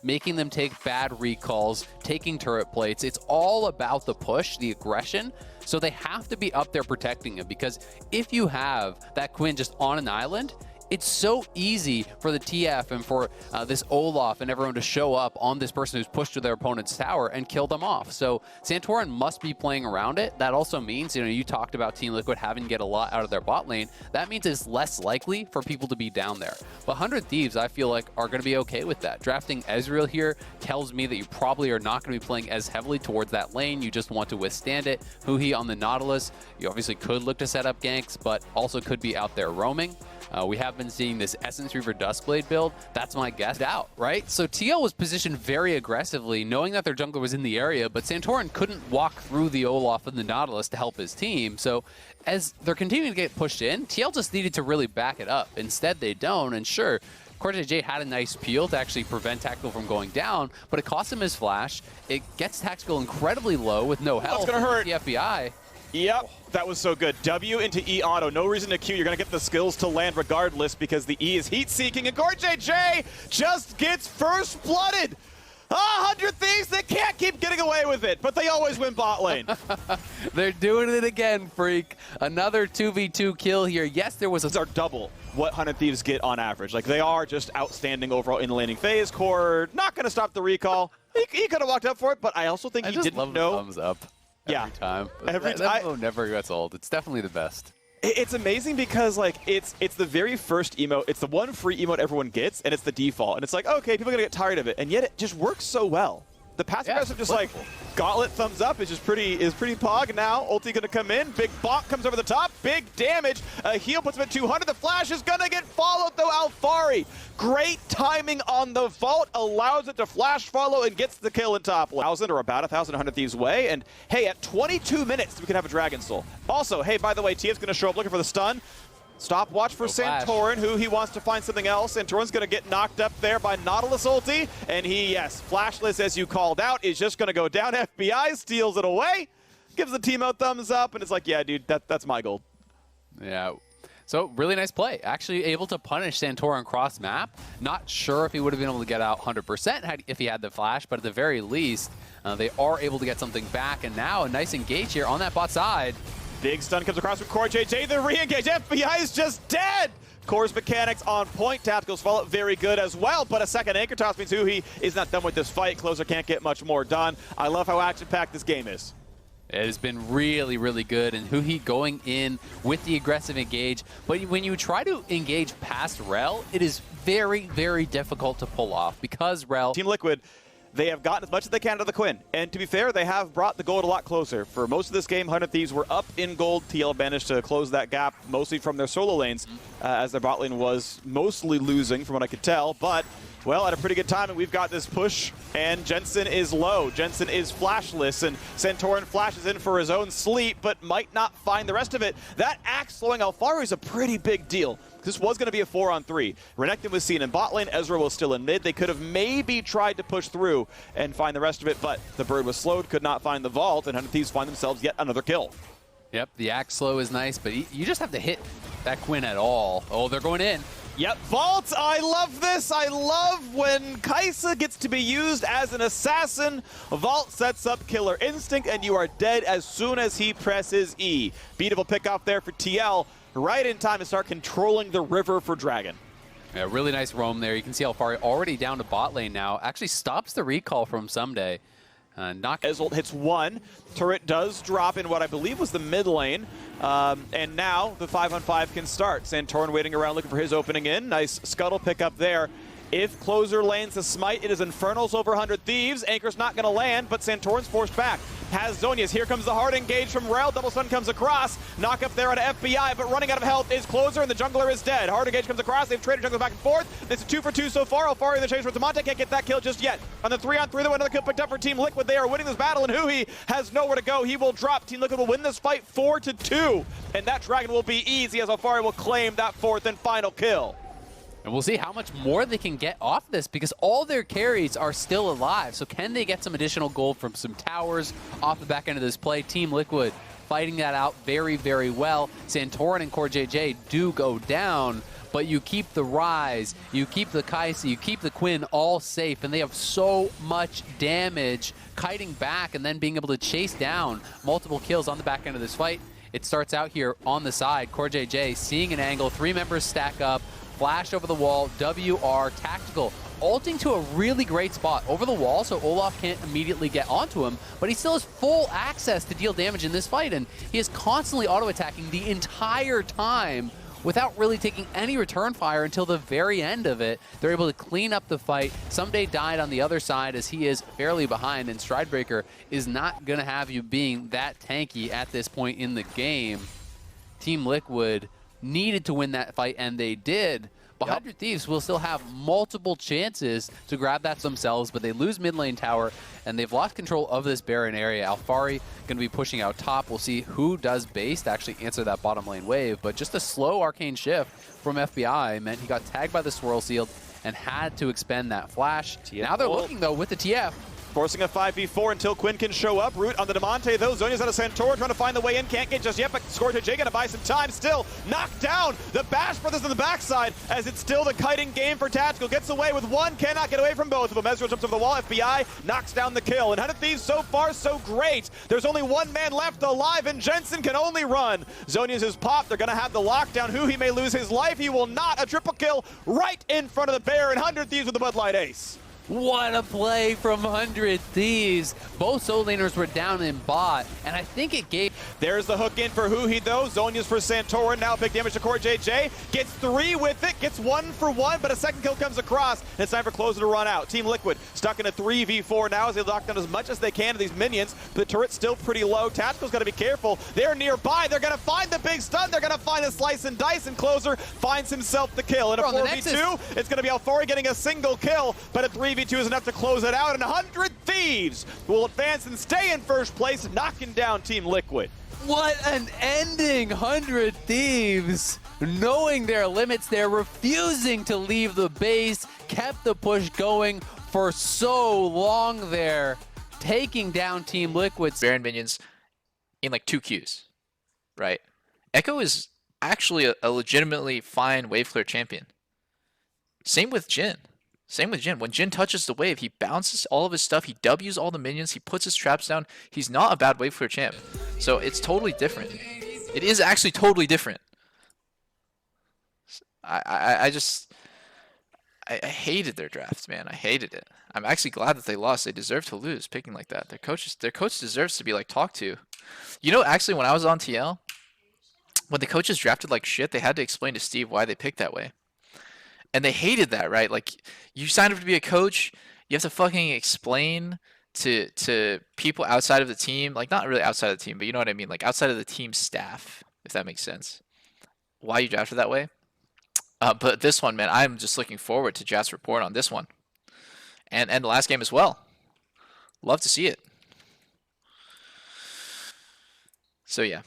making them take bad recalls, taking turret plates. It's all about the push, the aggression. So they have to be up there protecting him, because if you have that Quinn just on an island, it's so easy for the TF and for this Olaf and everyone to show up on this person who's pushed to their opponent's tower and kill them off. So Santorin must be playing around it. That also means, you know, you talked about Team Liquid having to get a lot out of their bot lane. That means it's less likely for people to be down there. But 100 Thieves, I feel like, are going to be okay with that. Drafting Ezreal here tells me that you probably are not going to be playing as heavily towards that lane. You just want to withstand it. Huhi on the Nautilus, you obviously could look to set up ganks, but also could be out there roaming. We have been seeing this Essence Reaver Duskblade build. That's my guess out, right? So TL was positioned very aggressively, knowing that their jungler was in the area, but Santorin couldn't walk through the Olaf and the Nautilus to help his team. So as they're continuing to get pushed in, TL just needed to really back it up. Instead, they don't, and sure, CoreJJ had a nice peel to actually prevent Tactical from going down, but it cost him his flash. It gets Tactical incredibly low with no health. That's gonna hurt. The FBI. Yep, that was so good. W into E auto. No reason to Q. You're going to get the skills to land regardless because the E is heat-seeking. And CoreJJ just gets first-blooded. 100 Thieves, they can't keep getting away with it, but they always win bot lane. They're doing it again, Freak. Another 2v2 kill here. Yes, there was a... These are double what 100 Thieves get on average. Like, they are just outstanding overall in the laning phase. Core not going to stop the recall. He could have walked up for it, but I also think he didn't know. I just love the thumbs up. Every time. Every time. That never gets old. It's definitely the best. It's amazing because, like, it's the very first emote. It's the one free emote everyone gets, and it's the default. And it's like, okay, people are going to get tired of it. And yet it just works so well. The passive aggressive just like gauntlet thumbs up is just pretty pog. Now ulti gonna come in, big bonk comes over the top, big damage. A heal puts him at 200. The flash is gonna get followed though. Alfari, great timing on the vault, allows it to flash follow and gets the kill in top 1,000 or about 1,000 100 Thieves way. And hey, at 22 minutes we can have a Dragon Soul. Also, hey, by the way, TF's gonna show up looking for the stun. Stopwatch for Santorin, who he wants to find something else. Santorin's going to get knocked up there by Nautilus ulti. And he, yes, flashless as you called out, is just going to go down. FBI steals it away, gives the team a thumbs up, and it's like, yeah, dude, that's my goal. Yeah. So, really nice play. Actually able to punish Santorin cross map. Not sure if he would have been able to get out 100% if he had the flash, but at the very least, they are able to get something back. And now a nice engage here on that bot side. Big stun comes across from CoreJJ, the re-engage. FBI is just dead! Core's mechanics on point. Tacticals follow very good as well, but a second anchor toss means Huhi is not done with this fight. Closer can't get much more done. I love how action-packed this game is. It has been really, really good, and Huhi going in with the aggressive engage. But when you try to engage past Rel, it is very, very difficult to pull off because Rel... Team Liquid, they have gotten as much as they can out of the Quinn. And to be fair, they have brought the gold a lot closer. For most of this game, 100 Thieves were up in gold. TL managed to close that gap mostly from their solo lanes, as their bot lane was mostly losing from what I could tell. But, well, at a pretty good time, and we've got this push, and Jensen is low. Jensen is flashless, and Santorin flashes in for his own sleep, but might not find the rest of it. That axe slowing Alfari is a pretty big deal. This was going to be a 4-on-3. Renekton was seen in bot lane. Ezra was still in mid. They could have maybe tried to push through and find the rest of it, but the bird was slowed, could not find the vault, and 100 Thieves find themselves yet another kill. Yep, the axe slow is nice, but you just have to hit that Quinn at all. Oh, they're going in. Yep, Vault, I love this. I love when Kai'Sa gets to be used as an assassin. Vault sets up Killer Instinct, and you are dead as soon as he presses E. Beautiful pick off there for TL. Right in time to start controlling the river for Dragon. Yeah, really nice roam there. You can see Alfari already down to bot lane now. Actually stops the recall from Someday. Ezreal hits one. Turret does drop in what I believe was the mid lane. And now the 5-on-5 can start. Santorin waiting around looking for his opening in. Nice scuttle pick up there. If Closer lands the smite, it is Infernals over 100 Thieves. Anchor's not going to land, but Santorin's forced back. Has Zonius. Here comes the hard engage from Rel. Double stun comes across. Knock up there on FBI, but running out of health is Closer, and the jungler is dead. Hard engage comes across. They've traded jungler back and forth. It's a 2 for 2 so far. Alfari in the chase for Tamonte. Can't get that kill just yet. On the 3-on-3, though, another kill picked up for Team Liquid. They are winning this battle, and Huhi has nowhere to go. He will drop. Team Liquid will win this fight 4-2, and that Dragon will be easy as Alfari will claim that fourth and final kill. And we'll see how much more they can get off this because all their carries are still alive. So can they get some additional gold from some towers off the back end of this play? Team Liquid fighting that out very, very well. Santorin and CoreJJ do go down, but you keep the Rise, you keep the Kaisi, you keep the Quinn all safe, and they have so much damage kiting back and then being able to chase down multiple kills on the back end of this fight. It starts out here on the side. CoreJJ seeing an angle, 3 members stack up, flash over the wall, WR, tactical, ulting to a really great spot over the wall, so Olaf can't immediately get onto him, but he still has full access to deal damage in this fight, and he is constantly auto-attacking the entire time without really taking any return fire until the very end of it. They're able to clean up the fight. Someday died on the other side as he is fairly behind, and Stridebreaker is not going to have you being that tanky at this point in the game. Team Liquid needed to win that fight, and they did. But 100 Thieves will still have multiple chances to grab that themselves, but they lose mid lane tower, and they've lost control of this Baron area. Alfari going to be pushing out top. We'll see who does base to actually answer that bottom lane wave, but just a slow arcane shift from FBI meant he got tagged by the Swirl Shield and had to expend that flash. Now they're looking, though, with the TF. Forcing a 5v4 until Quinn can show up. Root on the Demonte, though. Zhonya's out of Santorin trying to find the way in. Can't get just yet, but CoreJJ gonna buy some time. Still knocked down. The Bash Brothers on the backside as it's still the kiting game for Tactical. Gets away with one, cannot get away from both of them. Ezreal jumps over the wall. FBI knocks down the kill. And 100 Thieves so far so great. There's only one man left alive, and Jensen can only run. Zhonya's is popped. They're gonna have the lockdown. Who he may lose his life, he will not. A triple kill right in front of the Bear, and 100 Thieves with the Bud Light Ace. What a play from 100 Thieves. Both solo laners were down in bot, and I think it gave... There's the hook in for Huhi, though. Zonya's for Santorin. Now big damage to CoreJJ. Gets 3 with it. Gets 1 for 1, but a second kill comes across. And it's time for Closer to run out. Team Liquid stuck in a 3v4 now as they lock down as much as they can to these minions. The turret's still pretty low. Tactical's got to be careful. They're nearby. They're going to find the big stun. They're going to find a slice and dice, and Closer finds himself the kill. In a 4v2, it's going to be Alfari getting a single kill, but a 3v2 is enough to close it out, and 100 Thieves will advance and stay in first place, knocking down Team Liquid. What an ending! 100 Thieves, knowing their limits, they're refusing to leave the base, kept the push going for so long there, taking down Team Liquid. Baron minions in like 2 Qs, right? Echo is actually a legitimately fine wave clear champion. Same with Jhin. Same with Jhin. When Jhin touches the wave, he bounces all of his stuff, he W's all the minions, he puts his traps down. He's not a bad wave clear champ. So it's totally different. It is actually totally different. I hated their draft, man. I hated it. I'm actually glad that they lost. They deserve to lose picking like that. Their coach deserves to be like talked to. You know, actually when I was on TL, when the coaches drafted like shit, they had to explain to Steve why they picked that way. And they hated that, right? Like, you signed up to be a coach, you have to fucking explain to people outside of the team, like not really outside of the team, but you know what I mean, like outside of the team staff, if that makes sense, why you drafted that way. But this one, man, I'm just looking forward to Jat's report on this one. And the last game as well. Love to see it. So yeah.